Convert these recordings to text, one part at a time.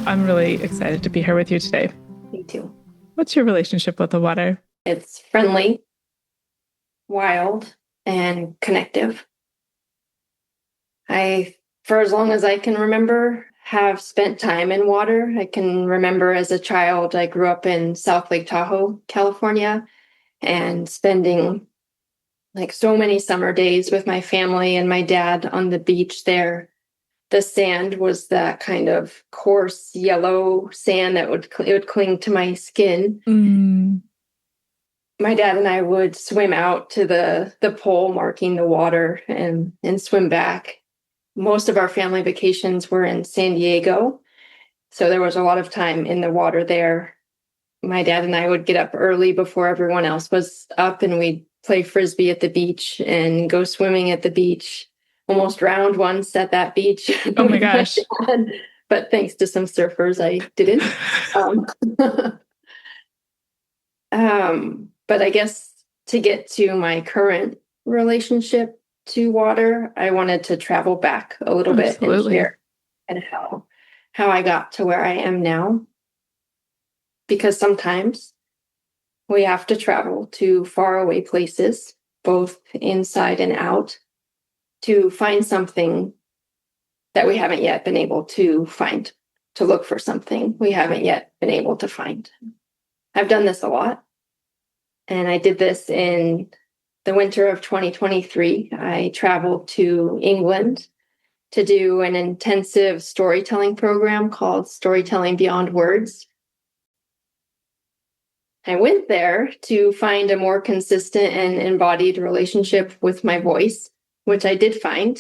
I'm really excited to be here with you today. Me too. What's your relationship with the water? It's friendly, wild, and connective. I, for as long as I can remember, have spent time in water. I can remember as a child, I grew up in South Lake Tahoe, California, and spending like so many summer days with my family and my dad on the beach there. The sand was that kind of coarse yellow sand that it would cling to my skin. Mm. My dad and I would swim out to the pole marking the water and swim back. Most of our family vacations were in San Diego, so there was a lot of time in the water there. My dad and I would get up early before everyone else was up, and we'd play frisbee at the beach and go swimming at the beach. Almost drowned once at that beach Oh my with my gosh. dad, but thanks to some surfers, I didn't. Um, but I guess to get to my current relationship to water, I wanted to travel back a little bit and Absolutely. share and how I got to where I am now. Because sometimes we have to travel to faraway places, both inside and out, to find something that we haven't yet been able to find, to look for something we haven't yet been able to find. I've done this a lot. And I did this in the winter of 2023. I traveled to England to do an intensive storytelling program called Storytelling Beyond Words. I went there to find a more consistent and embodied relationship with my voice, which I did find,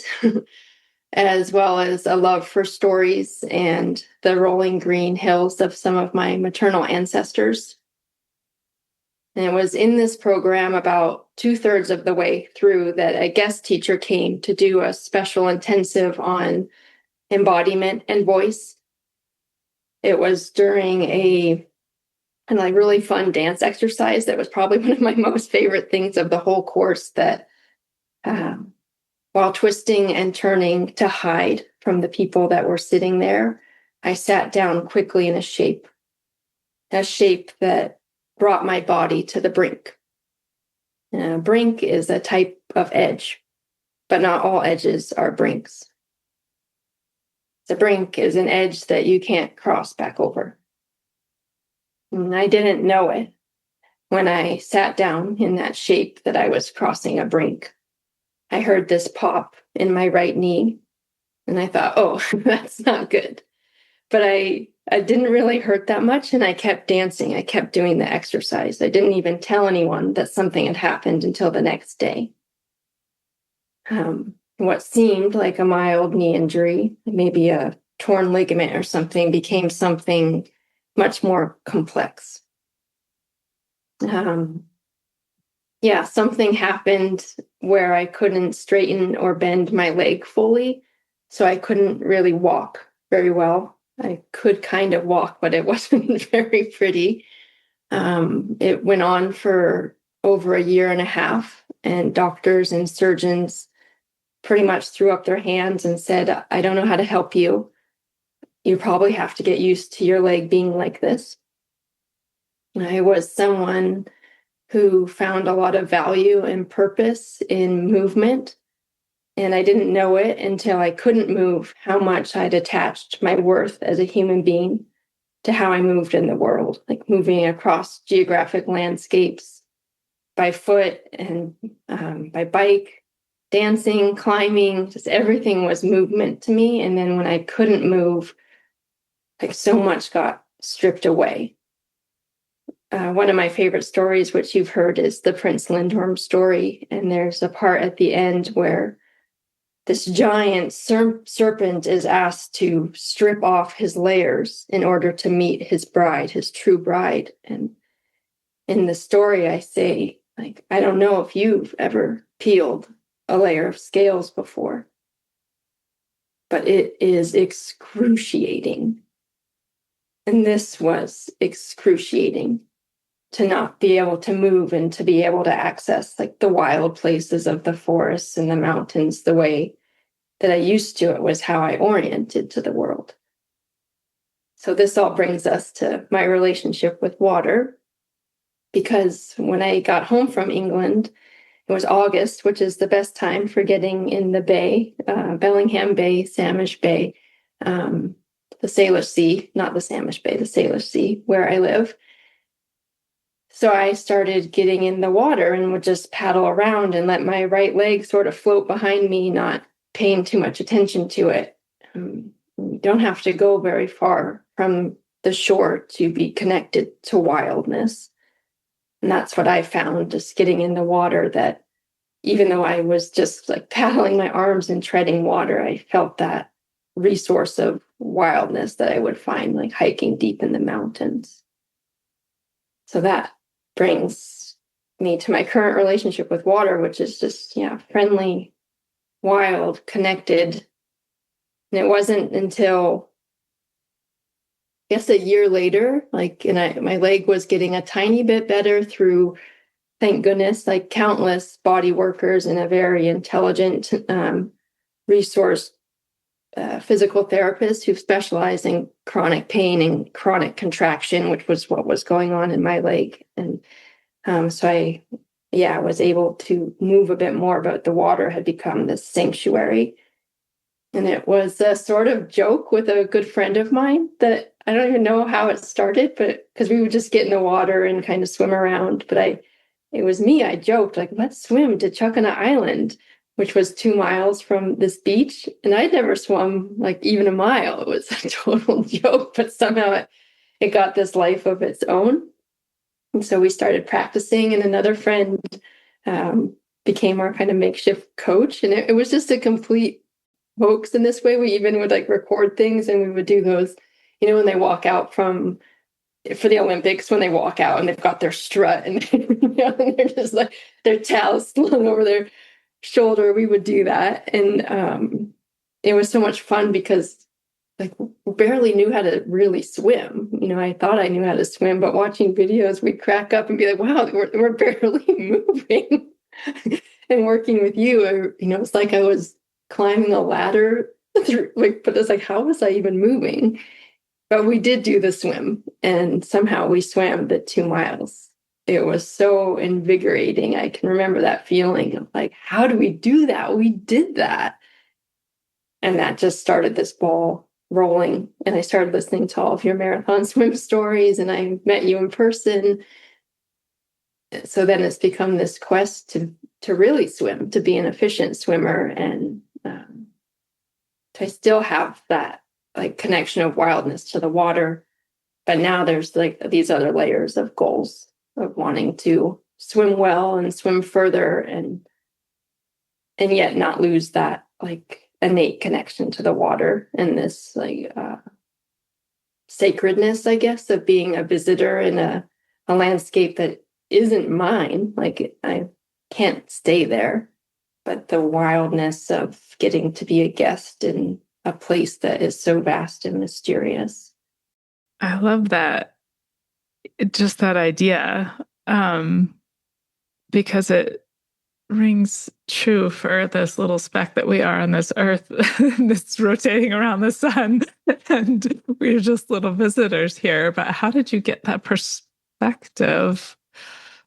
as well as a love for stories and the rolling green hills of some of my maternal ancestors. And it was in this program about 2/3 of the way through that a guest teacher came to do a special intensive on embodiment and voice. It was during a kind of like really fun dance exercise that was probably one of my most favorite things of the whole course, that um, while twisting and turning to hide from the people that were sitting there, I sat down quickly in a shape that brought my body to the brink. Brink is a type of edge, but not all edges are brinks. The brink is an edge that you can't cross back over. And I didn't know it when I sat down in that shape that I was crossing a brink. I heard this pop in my right knee, and I thought, oh, that's not good. But I didn't really hurt that much, and I kept dancing. I kept doing the exercise. I didn't even tell anyone that something had happened until the next day. What seemed like a mild knee injury, maybe a torn ligament or something, became something much more complex. Yeah, something happened where I couldn't straighten or bend my leg fully, so I couldn't really walk very well. I could kind of walk, but it wasn't very pretty. It went on for over a year and a half, and doctors and surgeons pretty much threw up their hands and said, I don't know how to help you. You probably have to get used to your leg being like this. I was someone who found a lot of value and purpose in movement. And I didn't know it until I couldn't move, how much I'd attached my worth as a human being to how I moved in the world, like moving across geographic landscapes by foot and by bike, dancing, climbing, just everything was movement to me. And then when I couldn't move, like so much got stripped away. One of my favorite stories, which you've heard, is the Prince Lindorm story. And there's a part at the end where this giant serpent is asked to strip off his layers in order to meet his bride, his true bride. And in the story, I say, like, I don't know if you've ever peeled a layer of scales before, but it is excruciating. And this was excruciating. to not be able to move and to be able to access like the wild places of the forests and the mountains the way that I used to. It was how I oriented to the world. So this all brings us to my relationship with water, because when I got home from England, it was August, which is the best time for getting in the bay, Bellingham Bay, Samish Bay, the Salish Sea, not the Samish Bay, the Salish Sea, where I live. So I started getting in the water and would just paddle around and let my right leg sort of float behind me, not paying too much attention to it. You don't have to go very far from the shore to be connected to wildness. And that's what I found, just getting in the water, that even though I was just like paddling my arms and treading water, I felt that resource of wildness that I would find like hiking deep in the mountains. So that brings me to my current relationship with water, which is just, friendly, wild, connected. And it wasn't until, I guess, a year later, my leg was getting a tiny bit better through, thank goodness, like countless body workers and a very intelligent, resource physical therapist who specialized in chronic pain and chronic contraction, which was what was going on in my leg. And so I was able to move a bit more, but the water had become this sanctuary. And it was a sort of joke with a good friend of mine that I don't even know how it started, but because we would just get in the water and kind of swim around. But it was me, I joked, like, let's swim to Chuckanut Island, which was 2 miles from this beach. And I'd never swum like even a mile. It was a total joke, but somehow it got this life of its own. And so we started practicing, and another friend became our kind of makeshift coach. And it was just a complete hoax in this way. We even would like record things, and we would do those, when they walk out for the Olympics, when they walk out and they've got their strut and, and they're just like their towels slung over their shoulder, we would do that. And it was so much fun because like we barely knew how to really swim. I thought I knew how to swim, but watching videos, we'd crack up and be like, wow, we're barely moving. And working with you, it's like I was climbing a ladder through, but it's like, how was I even moving? But we did do the swim, and somehow we swam the 2 miles. It was so invigorating. I can remember that feeling of like, how do we do that? We did that. And that just started this ball rolling. And I started listening to all of your marathon swim stories, and I met you in person. So then it's become this quest to really swim, to be an efficient swimmer. And I still have that like connection of wildness to the water. But now there's like these other layers of goals of wanting to swim well and swim further, and yet not lose that like innate connection to the water and this like sacredness, I guess, of being a visitor in a landscape that isn't mine. Like I can't stay there, but the wildness of getting to be a guest in a place that is so vast and mysterious. I love that. Just that idea, because it rings true for this little speck that we are on this earth that's rotating around the sun. And we're just little visitors here. But how did you get that perspective?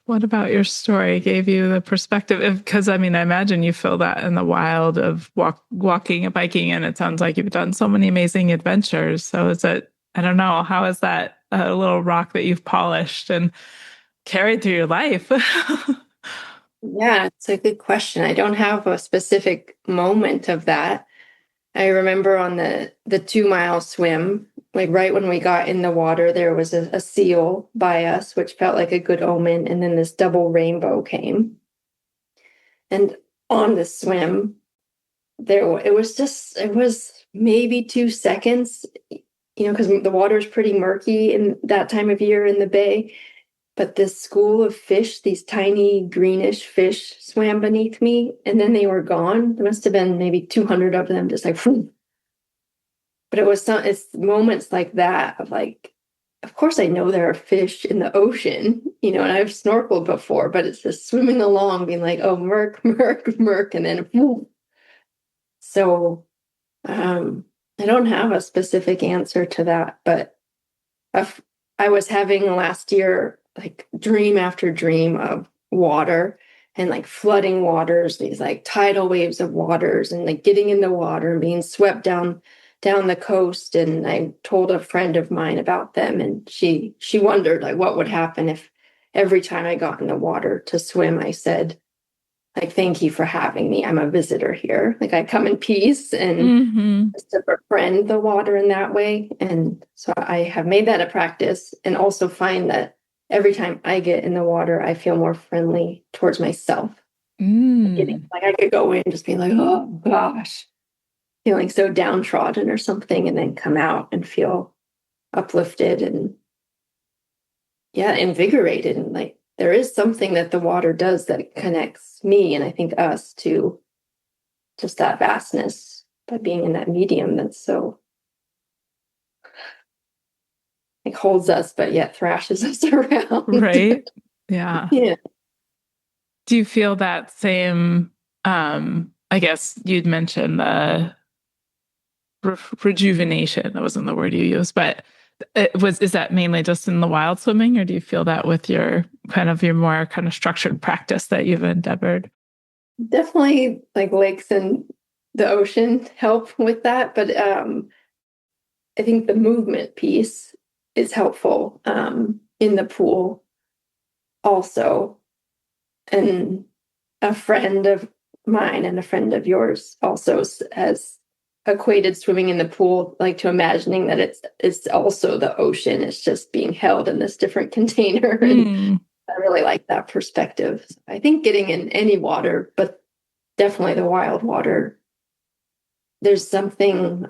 What about your story gave you the perspective? Because I imagine you feel that in the wild of walking and biking, and it sounds like you've done so many amazing adventures. So is it, I don't know, how is that a little rock that you've polished and carried through your life? Yeah, it's a good question. I don't have a specific moment of that. I remember on the 2 mile swim, like right when we got in the water, there was a seal by us, which felt like a good omen. And then this double rainbow came. And on the swim, it was maybe 2 seconds, because the water is pretty murky in that time of year in the bay. But this school of fish, these tiny greenish fish, swam beneath me, and then they were gone. There must have been maybe 200 of them, just like, whew. But it's moments like that of like of course I know there are fish in the ocean, and I've snorkeled before, but it's just swimming along being like, oh, murk, murk, murk, and then whoop. So I don't have a specific answer to that, but I was having last year like dream after dream of water and like flooding waters, these like tidal waves of waters, and like getting in the water and being swept down the coast. And I told a friend of mine about them, and she wondered like what would happen if every time I got in the water to swim, I said, like, thank you for having me. I'm a visitor here. Like, I come in peace and Mm-hmm. just to befriend the water in that way. And so I have made that a practice, and also find that every time I get in the water, I feel more friendly towards myself. Mm. Like I could go in and just be like, oh gosh, feeling so downtrodden or something, and then come out and feel uplifted and, yeah, invigorated. And like there is something that the water does that connects me, and I think us, to just that vastness by being in that medium that's so like holds us but yet thrashes us around. Right? Yeah. Yeah. Do you feel that same, I guess you'd mentioned the rejuvenation, that wasn't the word you used, but is that mainly just in the wild swimming, or do you feel that with your more kind of structured practice that you've endeavored? Definitely like lakes and the ocean help with that, but I think the movement piece is helpful in the pool also. And a friend of mine and a friend of yours also has equated swimming in the pool like to imagining that it's also the ocean. It's just being held in this different container. And Mm. I really like that perspective. I think getting in any water, but definitely the wild water, there's something,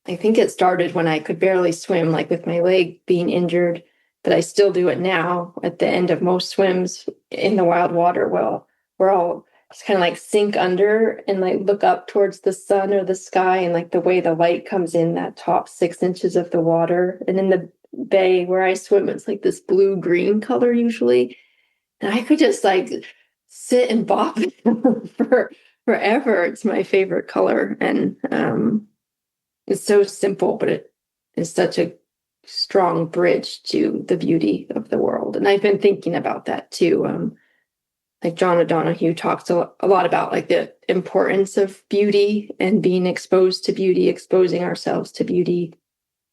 I think it started when I could barely swim, like with my leg being injured, but I still do it now at the end of most swims in the wild water. Well, we're all just kind of like sink under and like look up towards the sun or the sky, and like the way the light comes in that top 6 inches of the water. And in the bay where I swim, it's like this blue green color usually. And I could just like sit and bop for forever. It's my favorite color. And it's so simple, but it is such a strong bridge to the beauty of the world. And I've been thinking about that too. Like John O'Donohue talks a lot about like the importance of beauty and being exposed to beauty, exposing ourselves to beauty.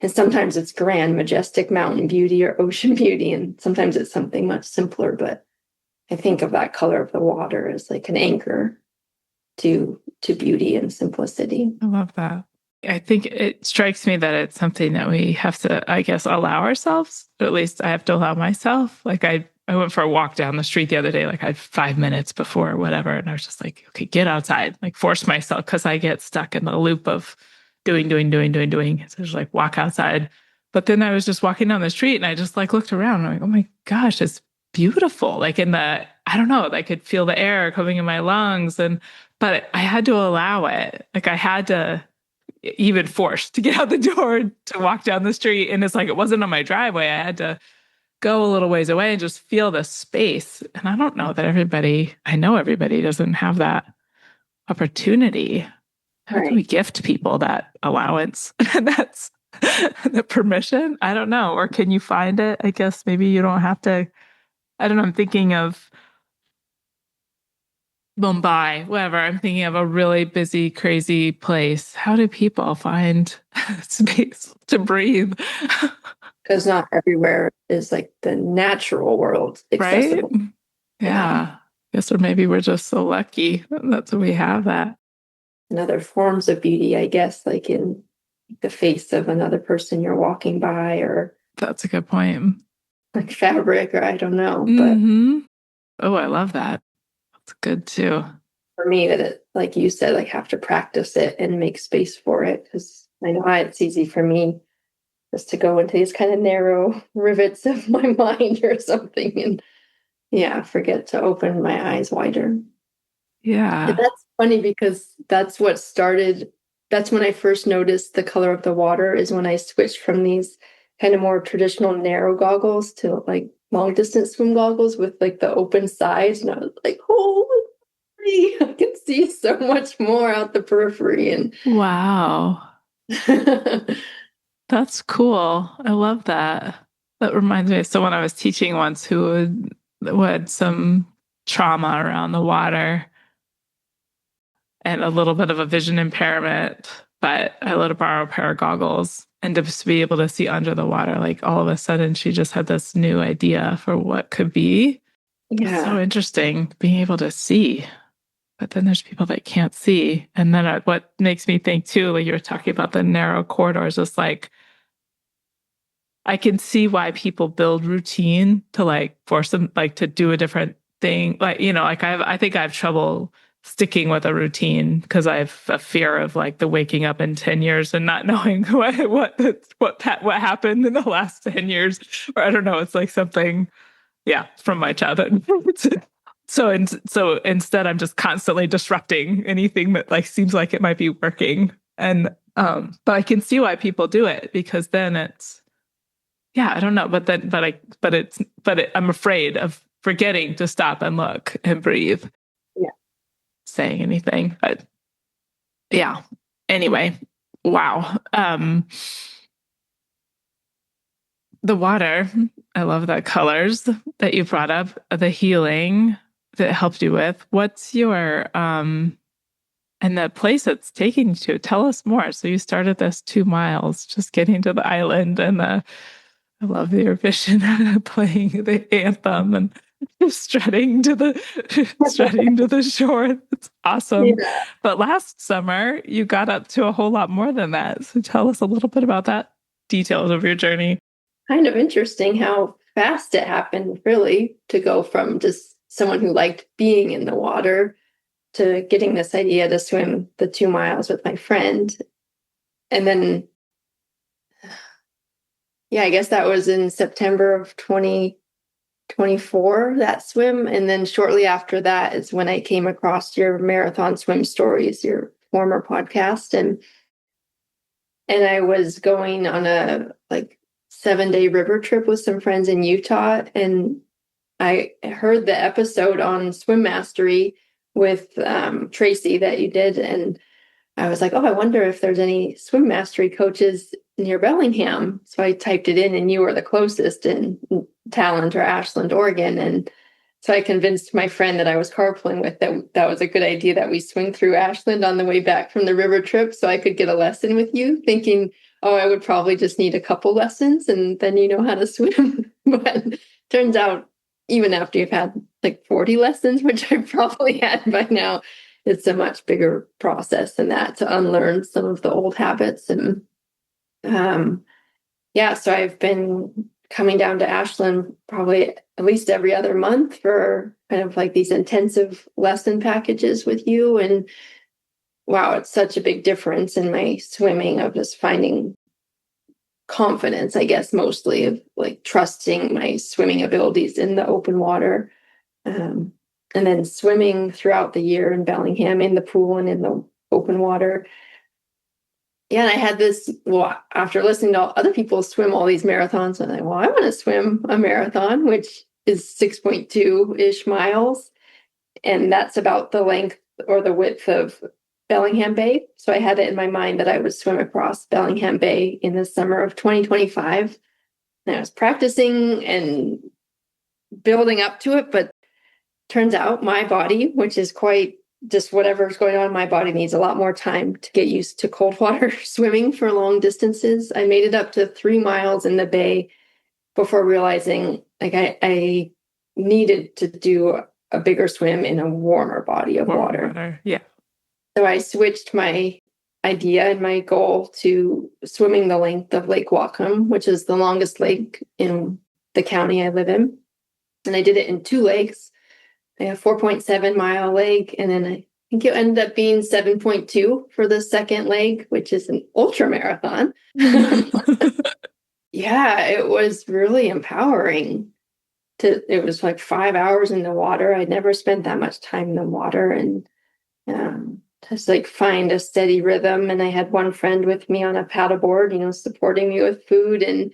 And sometimes it's grand, majestic mountain beauty or ocean beauty, and sometimes it's something much simpler. But I think of that color of the water as like an anchor to beauty and simplicity. I love that. I think it strikes me that it's something that we have to, I guess, allow ourselves, or at least I have to allow myself. Like I went for a walk down the street the other day, like I had 5 minutes before or whatever. And I was just like, okay, get outside, like force myself, because I get stuck in the loop of doing. So just like walk outside. But then I was just walking down the street and I just like looked around and I'm like, oh my gosh, it's beautiful. Like I don't know, I could feel the air coming in my lungs. But I had to allow it. Like I had to even forced to get out the door to walk down the street. And it's like, it wasn't on my driveway. I had to go a little ways away and just feel the space. And I don't know that I know everybody doesn't have that opportunity. How can we gift people that allowance? That's the permission. I don't know. Or can you find it? I guess maybe you don't have to. I don't know. I'm thinking of Mumbai, whatever. I'm thinking of a really busy, crazy place. How do people find space to breathe? Because not everywhere is like the natural world Right? accessible. Yeah. Guess or maybe we're just so lucky that's we have that. And other forms of beauty, I guess, like in the face of another person you're walking by, or That's a good point. like fabric, or I don't know. But Mm-hmm. Oh, I love that. That's good too. for me, that it, like you said, like have to practice it and make space for it, because I know it's easy for me just to go into these kind of narrow rivets of my mind or something, and yeah, forget to open my eyes wider. And Yeah. that's funny because that's what started that's when I first noticed the color of the water, is when I switched from these kind of more traditional narrow goggles to like long distance swim goggles with like the open sides. And I was like, holy, I can see so much more out the periphery. And Wow. That's cool. I love that. That reminds me of someone I was teaching once who had some trauma around the water and a little bit of a vision impairment, but I let her borrow a pair of goggles and to be able to see under the water, like all of a sudden she just had this new idea for what could be. It's so interesting being able to see. But then there's people that can't see. And then what makes me think too, like you were talking about the narrow corridors, is like, I can see why people build routine to like force them like to do a different thing. Like, like I think I have trouble sticking with a routine because I have a fear of like the waking up in 10 years and not knowing what happened in the last 10 years. Or I don't know, it's like something, yeah, from my childhood. So instead I'm just constantly disrupting anything that like seems like it might be working. And but I can see why people do it, because then it's, yeah, I don't know, I'm afraid of forgetting to stop and look and breathe. Yeah. Saying anything, but yeah. Anyway, wow. The water, I love the colors that you brought up, the healing that it helped you with. What's your and the place it's taking you to? Tell us more. So you started this 2 miles, just getting to the island, and I love your vision playing the anthem and strutting to the shore. It's awesome. Yeah. But last summer you got up to a whole lot more than that. So tell us a little bit about that, details of your journey. Kind of interesting how fast it happened, really, to go from just someone who liked being in the water to getting this idea to swim the 2 miles with my friend. And then, yeah, I guess that was in September of 2024, that swim. And then shortly after that is when I came across your Marathon Swim Stories, your former podcast. And I was going on a like 7-day river trip with some friends in Utah. And I heard the episode on swim mastery with Tracy that you did. And I was like, oh, I wonder if there's any swim mastery coaches near Bellingham. So I typed it in, and you were the closest in Talent or Ashland, Oregon. And so I convinced my friend that I was carpooling with that was a good idea, that we swing through Ashland on the way back from the river trip so I could get a lesson with you, thinking, oh, I would probably just need a couple lessons and then you know how to swim. But turns out, even after you've had like 40 lessons, which I probably had by now, it's a much bigger process than that, to unlearn some of the old habits. And yeah, so I've been coming down to Ashland probably at least every other month for kind of like these intensive lesson packages with you. And wow, it's such a big difference in my swimming, of just finding confidence, I guess, mostly of like trusting my swimming abilities in the open water. And then swimming throughout the year in Bellingham, in the pool and in the open water. Yeah, and I had this, well, after listening to other people swim all these marathons, I'm like, well, I want to swim a marathon, which is 6.2-ish miles. And that's about the length or the width of Bellingham Bay. So I had it in my mind that I would swim across Bellingham Bay in the summer of 2025. And I was practicing and building up to it, but turns out my body, which is quite just whatever's going on, my body needs a lot more time to get used to cold water swimming for long distances. I made it up to 3 miles in the bay before realizing like I needed to do a bigger swim in a warmer body of water. Yeah. So I switched my idea and my goal to swimming the length of Lake Whatcom, which is the longest lake in the county I live in. And I did it in 2 legs. A 4.7-mile leg, and then I think it ended up being 7.2 for the second leg, which is an ultra marathon. Yeah, it was really empowering. It was like 5 hours in the water. I'd never spent that much time in the water, and just like find a steady rhythm. And I had one friend with me on a paddleboard, supporting me with food and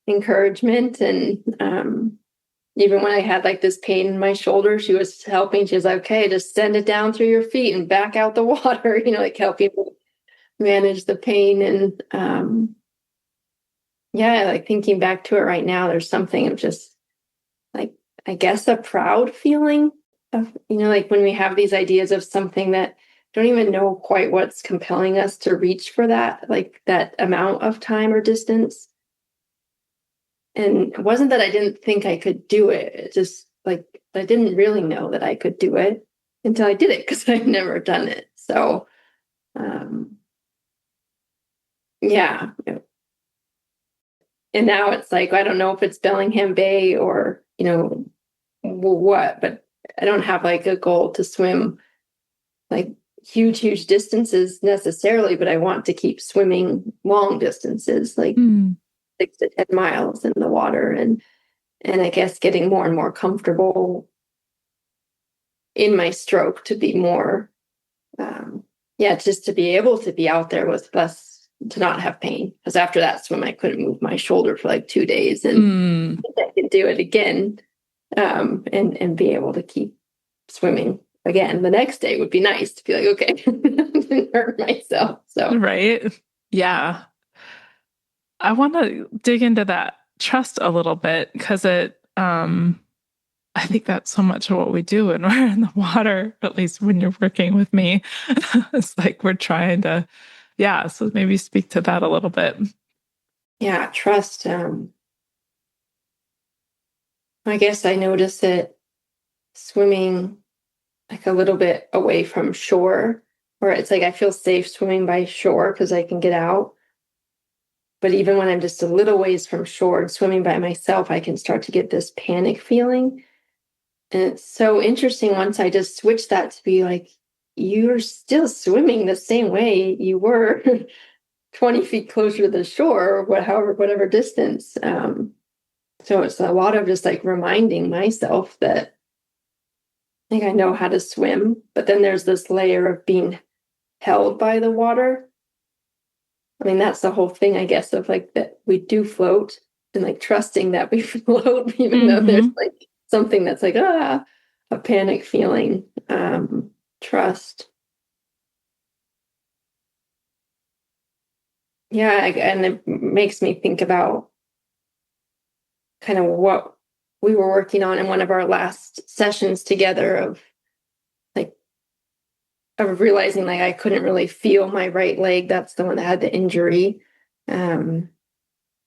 encouragement. And even when I had like this pain in my shoulder, she was helping. She was like, okay, just send it down through your feet and back out the water, like helping me manage the pain. And yeah, like thinking back to it right now, there's something of just like, I guess, a proud feeling of, like when we have these ideas of something that don't even know quite what's compelling us to reach for that, like that amount of time or distance. And it wasn't that I didn't think I could do it. It just like I didn't really know that I could do it until I did it because I'd never done it. So yeah. And now it's like I don't know if it's Bellingham Bay or, what, but I don't have like a goal to swim like huge distances necessarily, but I want to keep swimming long distances, like 6 to 10 miles in the water. And I guess getting more and more comfortable in my stroke to be more, just to be able to be out there with less, to not have pain. Because after that swim, I couldn't move my shoulder for like 2 days, and I could do it again, and be able to keep swimming again the next day would be nice to be like, okay, I didn't hurt myself. So Right. Yeah. I want to dig into that trust a little bit because I think that's so much of what we do when we're in the water, at least when you're working with me. It's like we're trying to, yeah. So maybe speak to that a little bit. yeah, trust. I guess I noticed it swimming like a little bit away from shore, where it's like I feel safe swimming by shore because I can get out. But even when I'm just a little ways from shore and swimming by myself, I can start to get this panic feeling. And it's so interesting once I just switch that to be like, you're still swimming the same way you were 20 feet closer to the shore, or whatever distance. So it's a lot of just like reminding myself that I think I know how to swim, but then there's this layer of being held by the water. I mean, that's the whole thing, I guess, of like that we do float and like trusting that we float, even though there's like something that's like, a panic feeling. Trust. Yeah, and it makes me think about kind of what we were working on in one of our last sessions together of realizing like I couldn't really feel my right leg. That's the one that had the injury. And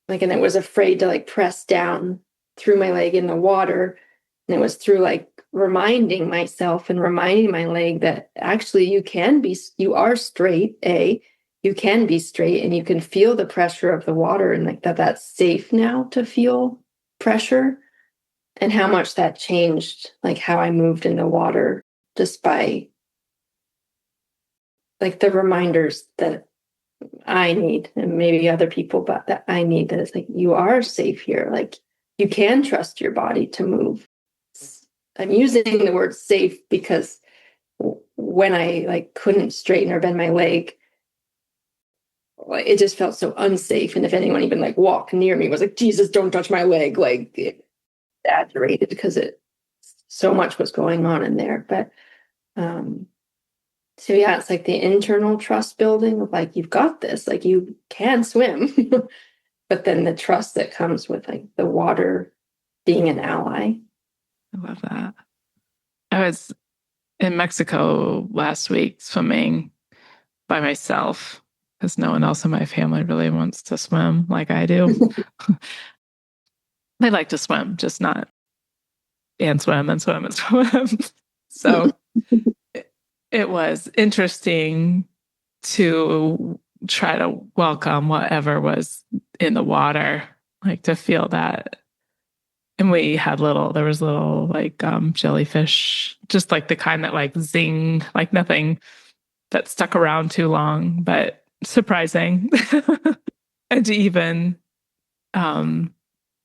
I was afraid to like press down through my leg in the water. And it was through like reminding myself and reminding my leg that actually you are straight, you can be straight and you can feel the pressure of the water, and like that's safe now to feel pressure, and how much that changed like how I moved in the water just by like the reminders that I need, and maybe other people, but that I need, that it's like, you are safe here. Like you can trust your body to move. I'm using the word safe because when I like couldn't straighten or bend my leg, it just felt so unsafe. And if anyone even like walked near me was like, Jesus, don't touch my leg. Like it exaggerated because so much was going on in there. But, so yeah, it's like the internal trust building of like, you've got this, like you can swim, but then the trust that comes with like the water being an ally. I love that. I was in Mexico last week swimming by myself because no one else in my family really wants to swim like I do. They like to swim, just not and swim and swim and swim. So it was interesting to try to welcome whatever was in the water, like to feel that. And there was little like jellyfish, just like the kind that like zing, like nothing that stuck around too long, but surprising. And to even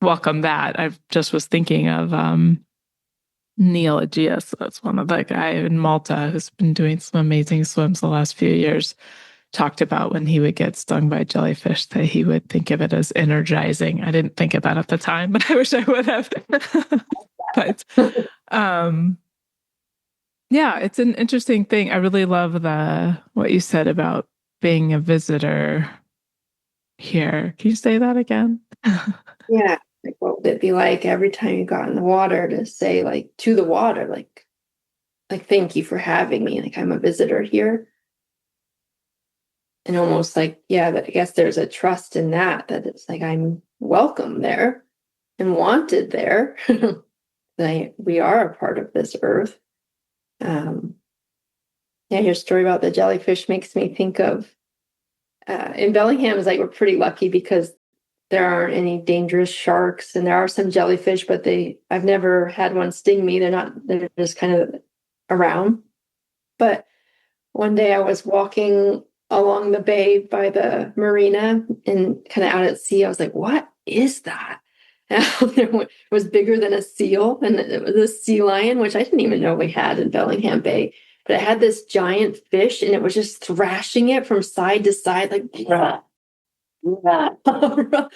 welcome that. I just was thinking of Neil Aegeus, that's one of the guy in Malta who's been doing some amazing swims the last few years, talked about when he would get stung by jellyfish that he would think of it as energizing. I didn't think of that at the time, but I wish I would have. But yeah, it's an interesting thing. I really love what you said about being a visitor here. Can you say that again? Yeah. Like, what would it be like every time you got in the water to say, like, to the water, like, thank you for having me. Like, I'm a visitor here. And almost like, yeah, that I guess there's a trust in that it's like I'm welcome there and wanted there. We are a part of this earth. Yeah, your story about the jellyfish makes me think of in Bellingham is like we're pretty lucky because there aren't any dangerous sharks and there are some jellyfish, but I've never had one sting me. They're just kind of around. But one day I was walking along the bay by the marina and kind of out at sea. I was like, what is that? It was bigger than a seal, and it was a sea lion, which I didn't even know we had in Bellingham Bay. But it had this giant fish, and it was just thrashing it from side to side, like, "Bruh, bruh."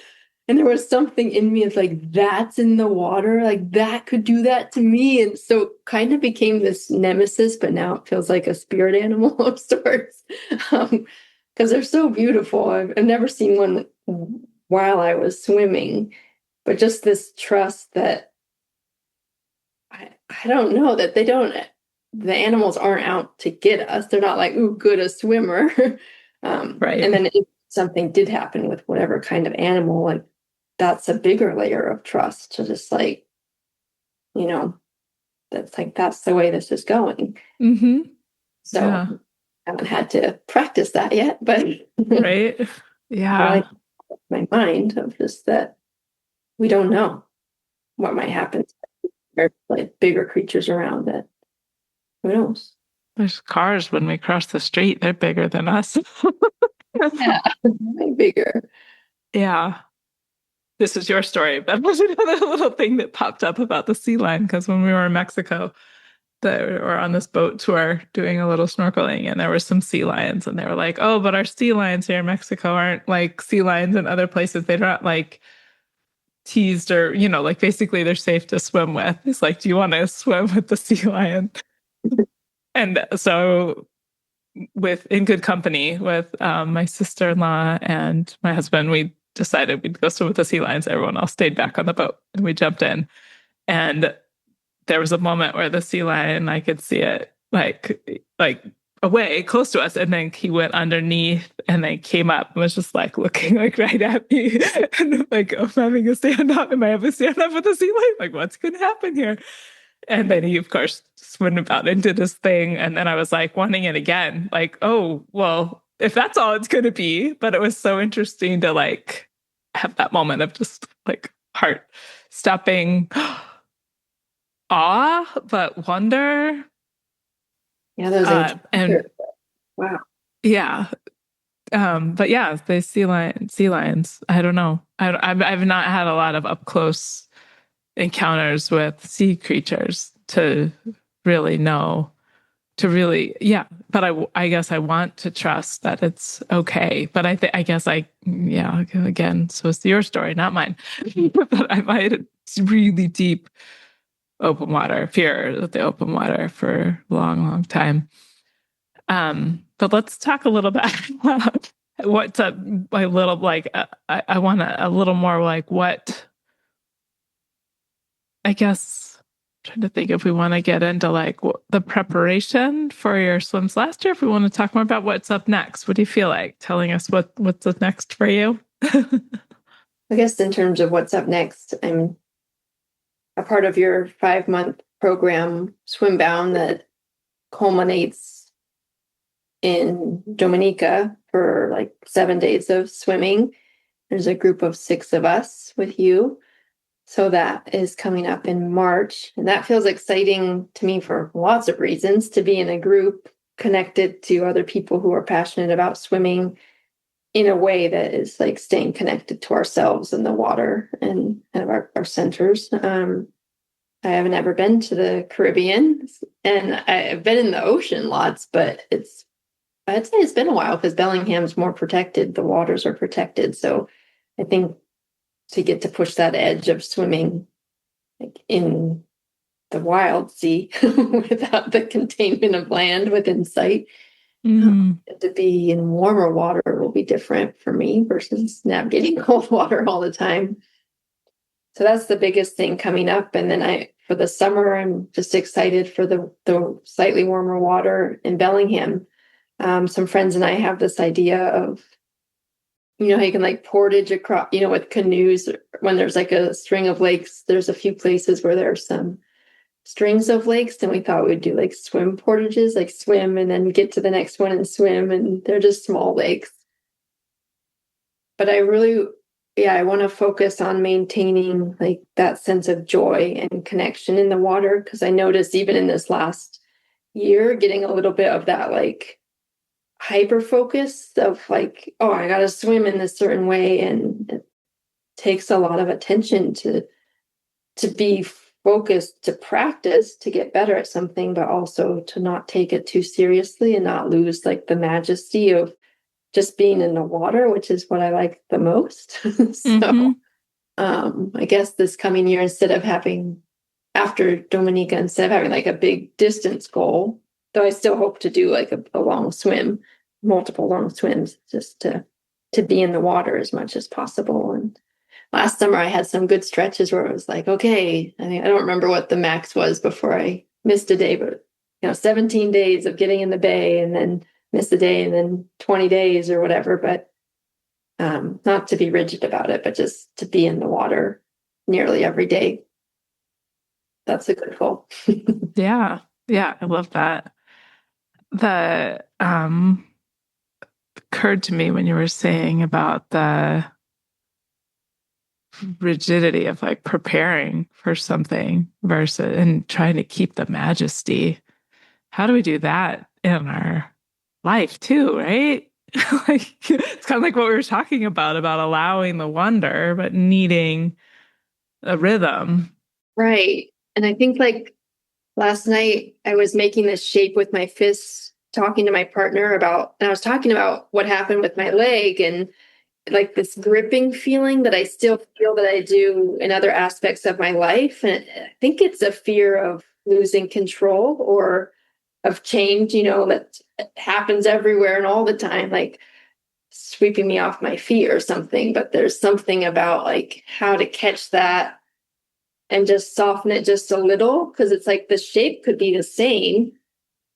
And there was something in me. It's like, that's in the water, like that could do that to me. And so kind of became this nemesis, but now it feels like a spirit animal of sorts. Because they're so beautiful. I've never seen one while I was swimming, but just this trust that I don't know that the animals aren't out to get us. They're not like, ooh, good a swimmer. Right. And then if something did happen with whatever kind of animal, like that's a bigger layer of trust to just like, that's the way this is going. Mm-hmm. So Yeah. I haven't had to practice that yet, but Right. Yeah. I like my mind of just that we don't know what might happen. There's like bigger creatures around that. Who knows? There's cars when we cross the street. They're bigger than us. Yeah, way bigger. Yeah. This is your story. That was another little thing that popped up about the sea lion because when we were in Mexico, or on this boat tour doing a little snorkeling, and there were some sea lions, and they were like, "Oh, but our sea lions here in Mexico aren't like sea lions in other places. They're not like teased or like basically they're safe to swim with." It's like, "Do you want to swim with the sea lion?" And so in good company with my sister-in-law and my husband, we decided we'd go swim with the sea lions. Everyone else stayed back on the boat, and we jumped in. And there was a moment where the sea lion, I could see it like away close to us, and then he went underneath and then came up and was just like looking like right at me. And I'm like, oh, I'm having a stand up. Am I having a stand up with the sea lion? Like, what's gonna happen here? And then he, of course, just went about and did his thing. And then I was like wanting it again. Like, oh, well, if that's all it's going to be. But it was so interesting to like have that moment of just like heart stopping awe, but wonder. Yeah, those and wow. yeah. But yeah, the sea lions. I don't know. I've not had a lot of up close encounters with sea creatures to really know, yeah. But I guess I want to trust that it's okay. But I guess yeah, again, so it's your story, not mine. But I've had really deep open water fear of the open water for a long, long time. But let's talk a little bit about what's up, a little like I want a little more like what, I guess, trying to think if we want to get into like the preparation for your swims last year. If we want to talk more about what's up next, what do you feel like telling us what's up next for you? I guess in terms of what's up next, I'm a part of your 5-month program, Swimbound, that culminates in Dominica for like 7 days of swimming. There's a group of 6 of us with you. So that is coming up in March. And that feels exciting to me for lots of reasons, to be in a group connected to other people who are passionate about swimming in a way that is like staying connected to ourselves and the water and kind of our centers. I haven't ever been to the Caribbean, and I've been in the ocean lots, but I'd say it's been a while because Bellingham's more protected. The waters are protected. So I think to get to push that edge of swimming like in the wild sea without the containment of land within sight, Mm. to be in warmer water will be different for me versus navigating cold water all the time. So that's the biggest thing coming up. And then for the summer, I'm just excited for the slightly warmer water in Bellingham. Some friends and I have this idea of, how you can like portage across, with canoes when there's like a string of lakes. There's a few places where there's some strings of lakes, and we thought we'd do like swim portages, like swim and then get to the next one and swim. And they're just small lakes. But I want to focus on maintaining like that sense of joy and connection in the water. Because I noticed even in this last year, getting a little bit of that like hyper focus of like, oh, I got to swim in this certain way. And it takes a lot of attention to be focused, to practice, to get better at something, but also to not take it too seriously and not lose like the majesty of just being in the water, which is what I like the most. So I guess this coming year, after Dominica, instead of having like a big distance goal, though I still hope to do like a long swim, multiple long swims, just to be in the water as much as possible. And last summer I had some good stretches where it was like, okay, I don't remember what the max was before I missed a day, but 17 days of getting in the bay and then miss a day and then 20 days or whatever. But not to be rigid about it, but just to be in the water nearly every day. That's a good goal. Yeah. Yeah. I love that. The occurred to me when you were saying about the rigidity of like preparing for something versus and trying to keep the majesty. How do we do that in our life too, right? Like it's kind of like what we were talking about allowing the wonder, but needing a rhythm. Right. And I think like last night I was making this shape with my fists, talking to my partner and I was talking about what happened with my leg and like this gripping feeling that I still feel that I do in other aspects of my life. And I think it's a fear of losing control or of change, that happens everywhere and all the time, like sweeping me off my feet or something. But there's something about like how to catch that and just soften it just a little, because it's like the shape could be the same,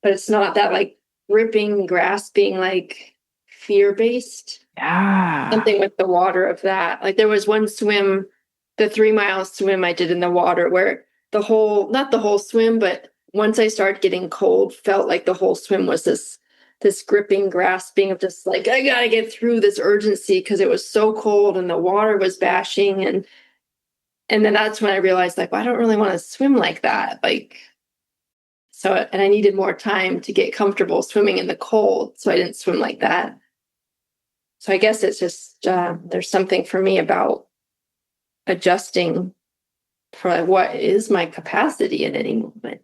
but it's not that like gripping, grasping, like fear-based. Yeah. Something with the water of that. Like there was one swim, the 3 mile swim I did in the water where not the whole swim, but once I started getting cold, felt like the whole swim was this gripping, grasping of just like, I gotta get through this urgency because it was so cold and the water was bashing. And then that's when I realized like, well, I don't really want to swim like that. Like, so, and I needed more time to get comfortable swimming in the cold. So I didn't swim like that. So I guess it's just, there's something for me about adjusting for like, what is my capacity at any moment.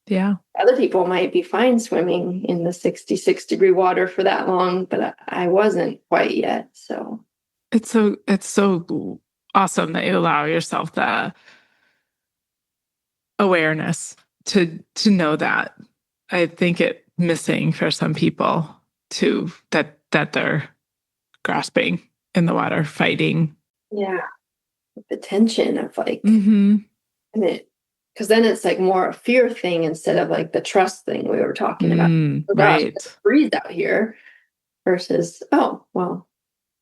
Yeah. Other people might be fine swimming in the 66-degree water for that long, but I wasn't quite yet. So it's so awesome that you allow yourself the awareness to know that. I think it missing for some people too, that they're grasping in the water, fighting. yeah, the tension of like, Mm-hmm. and because then it's like more a fear thing instead of like the trust thing we were talking about. Oh gosh, Right. it's freeze out here versus, oh, well,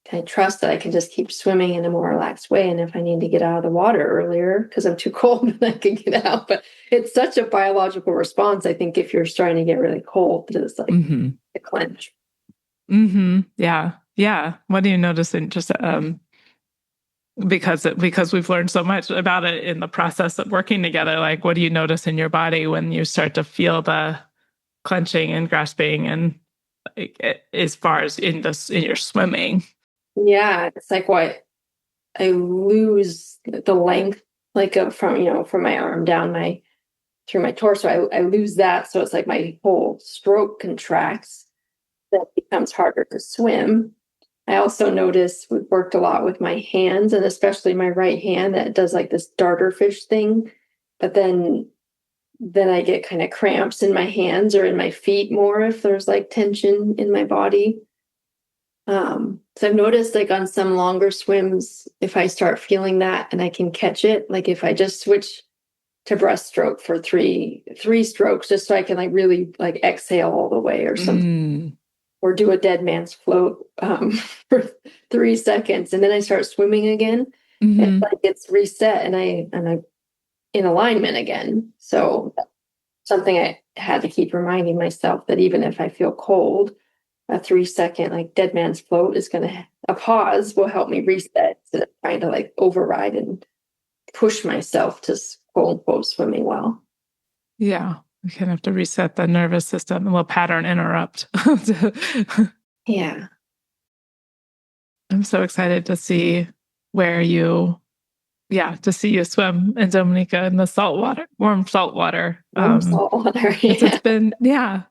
can I trust that I can just keep swimming in a more relaxed way? And if I need to get out of the water earlier because I'm too cold, then I can get out. But it's such a biological response, I think, if you're starting to get really cold, it's like a clench. Mm-hmm. Yeah. Yeah. What do you notice in just because we've learned so much about it in the process of working together, like what do you notice in your body when you start to feel the clenching and grasping and like, as far as in your swimming? Yeah, it's like what I lose the length like from my arm down through my torso. I lose that. So it's like my whole stroke contracts. That becomes harder to swim. I also noticed we worked a lot with my hands, and especially my right hand that does like this darter fish thing. But then I get kind of cramps in my hands or in my feet more if there's like tension in my body. So I've noticed like on some longer swims, if I start feeling that and I can catch it, like if I just switch to breaststroke for three strokes, just so I can like really like exhale all the way or something, or do a dead man's float for 3 seconds, and then I start swimming again. And it's like it's reset, and I'm in alignment again. So something I had to keep reminding myself that even if I feel cold, a 3 second like dead man's float is a pause will help me reset instead of trying to like override and push myself to quote unquote swimming well. Yeah. We kind of have to reset the nervous system, a little pattern interrupt. Yeah. I'm so excited to see to see you swim in Dominica in the salt water, warm salt water. Warm salt water. It's been, yeah.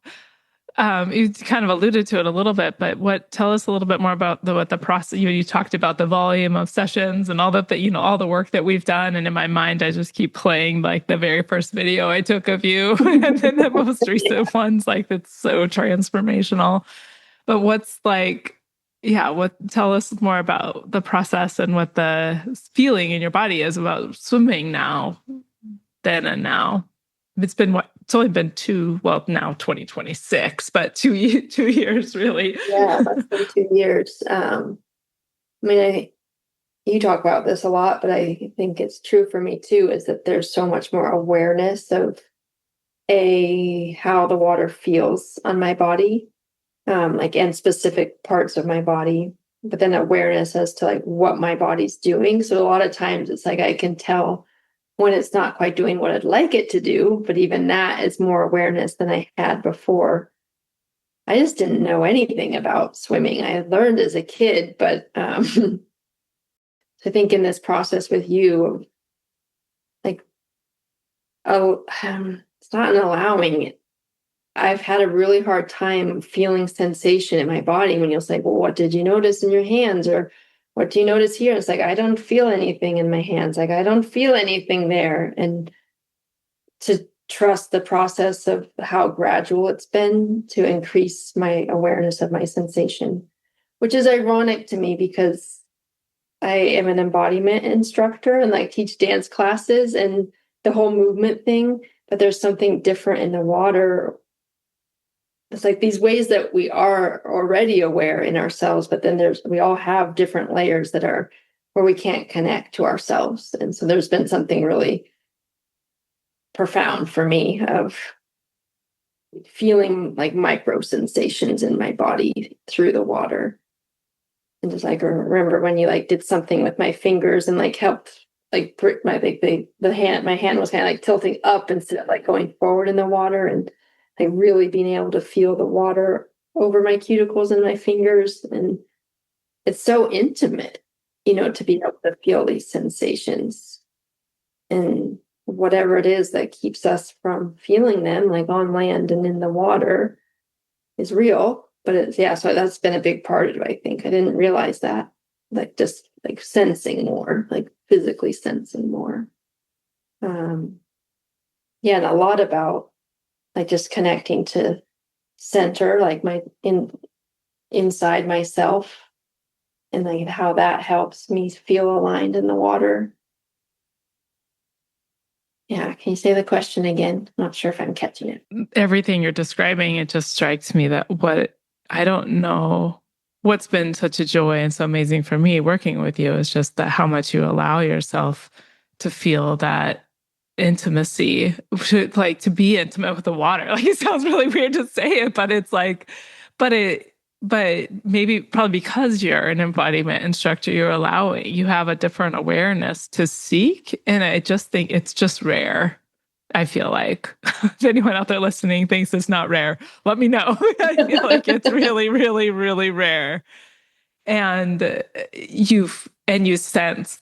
You kind of alluded to it a little bit, but tell us a little bit more about what the process. You talked about the volume of sessions and all that, all the work that we've done. And in my mind, I just keep playing like the very first video I took of you, and then the most recent ones. Like it's so transformational. But tell us more about the process and what the feeling in your body is about swimming now, then and now. It's only been now 2026, but 2 years really. Yeah, that's been 2 years. I mean, you talk about this a lot, but I think it's true for me too, is that there's so much more awareness of how the water feels on my body, like and specific parts of my body, but then awareness as to like what my body's doing. So a lot of times it's like I can tell when it's not quite doing what I'd like it to do, but even that is more awareness than I had before. I just didn't know anything about swimming. I had learned as a kid, but I think in this process with you, like, it's not an allowing it. I've had a really hard time feeling sensation in my body when you'll say, well, what did you notice in your hands? Or what do you notice here? It's like, I don't feel anything in my hands. Like, I don't feel anything there. And to trust the process of how gradual it's been to increase my awareness of my sensation, which is ironic to me because I am an embodiment instructor and like teach dance classes and the whole movement thing, but there's something different in the water. It's like these ways that we are already aware in ourselves, but then we all have different layers that are where we can't connect to ourselves. And so there's been something really profound for me of feeling like micro sensations in my body through the water. And just like remember when you like did something with my fingers and like helped like my hand was kind of like tilting up instead of like going forward in the water, and like really being able to feel the water over my cuticles and my fingers. And it's so intimate, to be able to feel these sensations and whatever it is that keeps us from feeling them, like on land and in the water, is real. But so that's been a big part of it. I think I didn't realize that, like just like sensing more, like physically sensing more. And a lot about like just connecting to center, like inside myself, and like how that helps me feel aligned in the water. Yeah, can you say the question again? I'm not sure if I'm catching it. Everything you're describing, it just strikes me that I don't know what's been such a joy and so amazing for me working with you is just that how much you allow yourself to feel that intimacy, to be intimate with the water. Like it sounds really weird to say it, but it's like, but maybe probably because you're an embodiment instructor, you have a different awareness to seek. And I just think it's just rare. I feel like if anyone out there listening thinks it's not rare, let me know. I feel like it's really, really, really rare. And you sense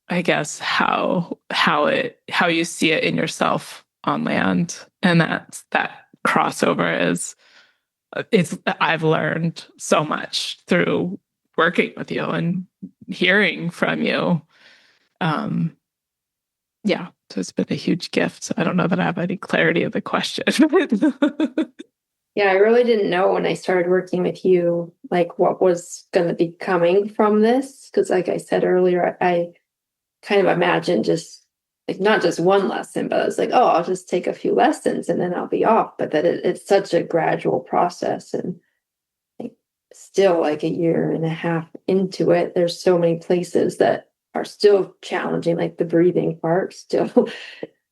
I guess how you see it in yourself on land, and that crossover is it's I've learned so much through working with you and hearing from you. Um, yeah, so it's been a huge gift. I don't know that I have any clarity of the question. Yeah, I really didn't know when I started working with you, like what was going to be coming from this. Because, like I said earlier, I kind of imagined just like not just one lesson, but I was like, oh, I'll just take a few lessons and then I'll be off. But that it's such a gradual process, and like still like a year and a half into it, there's so many places that are still challenging, like the breathing part still.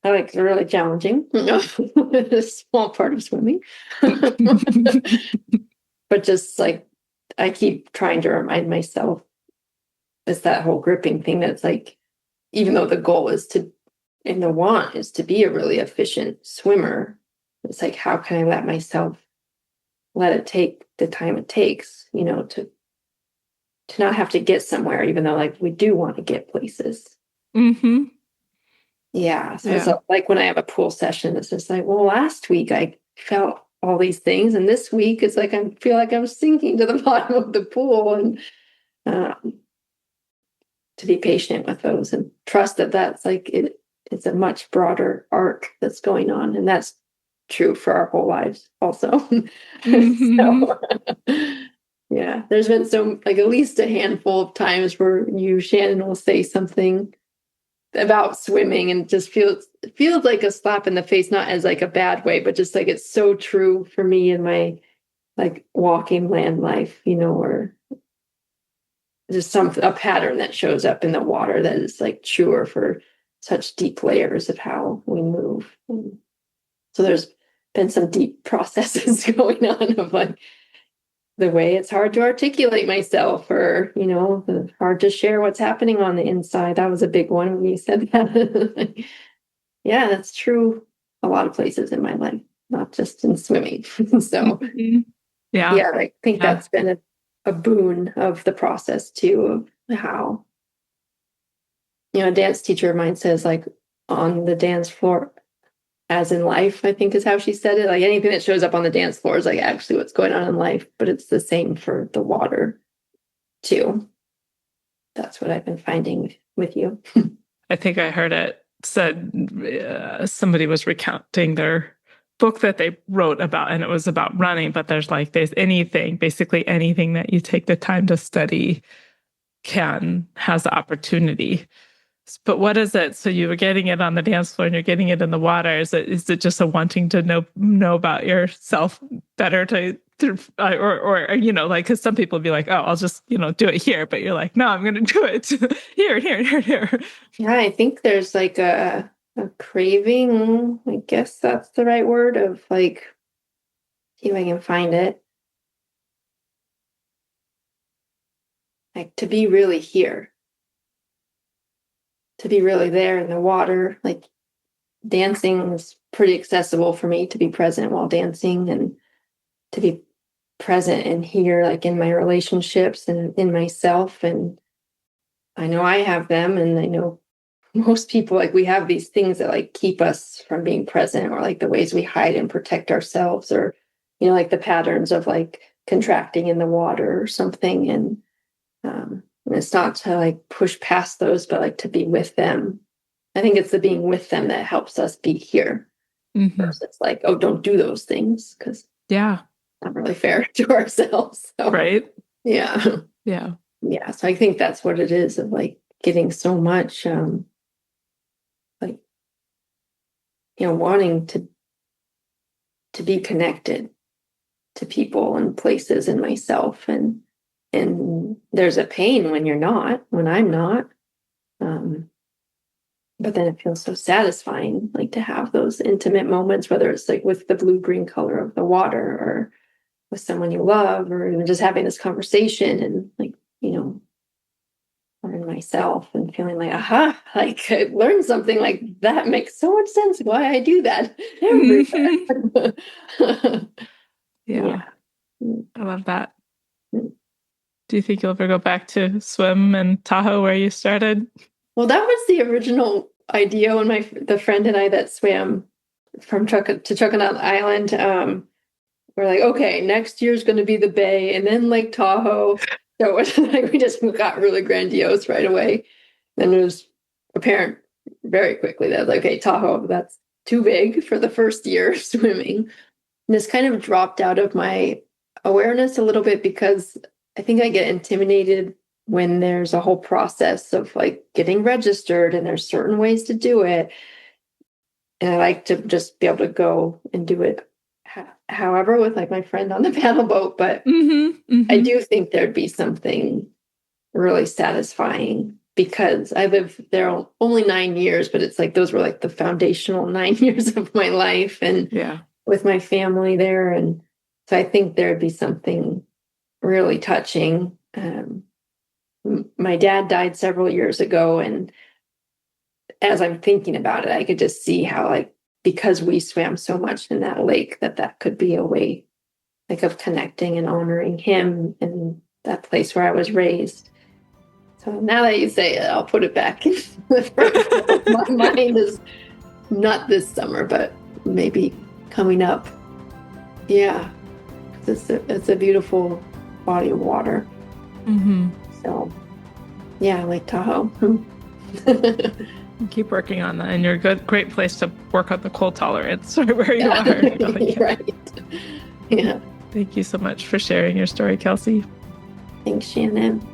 I like really challenging. A small part of swimming. But just like I keep trying to remind myself, it's that whole gripping thing that's like, even though the goal is to, and the want is to be a really efficient swimmer, it's like, how can I let it take the time it takes, to not have to get somewhere, even though like we do want to get places. Mm-hmm. Yeah. So it's Yeah. like when I have a pool session, it's just like, well, last week I felt all these things, and this week it's like I feel like I'm sinking to the bottom of the pool, and um, to be patient with those and trust that that's like it's a much broader arc that's going on, and that's true for our whole lives also. Mm-hmm. So yeah, there's been some like at least a handful of times where Shannon will say something about swimming and just feels like a slap in the face, not as like a bad way, but just like it's so true for me in my like walking land life, or just a pattern that shows up in the water that is like truer for such deep layers of how we move. And so there's been some deep processes going on of like the way it's hard to articulate myself, or hard to share what's happening on the inside. That was a big one when you said that. Yeah, that's true a lot of places in my life, not just in swimming. So Mm-hmm. Yeah. yeah, I think Yeah. that's been a boon of the process too, of how, a dance teacher of mine says, like, on the dance floor, as in life, I think is how she said it. Like anything that shows up on the dance floor is like actually what's going on in life, but it's the same for the water too. That's what I've been finding with you. I think I heard it said somebody was recounting their book that they wrote about, and it was about running, but there's basically anything that you take the time to study has the opportunity. But what is it? So you were getting it on the dance floor and you're getting it in the water. Is it just a wanting to know about yourself better or like, because some people be like, oh, I'll just do it here, but you're like, no, I'm going to do it here. Yeah, I think there's like a craving, I guess that's the right word, of like, see if I can find it. Like to be really here, to be really there in the water. Like dancing is pretty accessible for me to be present while dancing, and to be present and here, like in my relationships and in myself. And I know I have them, and I know most people, like we have these things that like keep us from being present, or like the ways we hide and protect ourselves, or like the patterns of like contracting in the water or something. And it's not to like push past those, but like to be with them. I think it's the being with them that helps us be here, Mm-hmm. versus like, oh, don't do those things, because Yeah. not really fair to ourselves. So Right. yeah. Yeah. Yeah, so I think that's what it is, of like getting so much like wanting to be connected to people and places and myself, and there's a pain when I'm not, um but then it feels so satisfying, like to have those intimate moments, whether it's like with the blue green color of the water, or with someone you love, or even just having this conversation, and like learn myself and feeling like, aha, like I learned something, like that makes so much sense why I do that Mm-hmm. everywhere. Yeah. Yeah. I love that. Do you think you'll ever go back to swim in Tahoe where you started? Well, that was the original idea when the friend and I that swam from Chuckanut Island. We're like, okay, next year's going to be the Bay and then Lake Tahoe. So it was like we just got really grandiose right away. Then it was apparent very quickly that like, okay, Tahoe, that's too big for the first year of swimming. And this kind of dropped out of my awareness a little bit because I think I get intimidated when there's a whole process of like getting registered and there's certain ways to do it. And I like to just be able to go and do it however with like my friend on the paddle boat. But I do think there'd be something really satisfying because I lived there only 9 years, but it's like those were like the foundational 9 years of my life and with my family there. And so I think there'd be something really touching. My dad died several years ago, and as I'm thinking about it, I could just see how, like, because we swam so much in that lake, that could be a way, like, of connecting and honoring him in that place where I was raised. So now that you say it, I'll put it back in the front of my mind is not this summer, but maybe coming up. Yeah, it's a beautiful body of water. So, yeah, Lake Tahoe. Keep working on that, and you're a great place to work on the cold tolerance where you are. Right. Yeah. Thank you so much for sharing your story, Kelsey. Thanks, Shannon.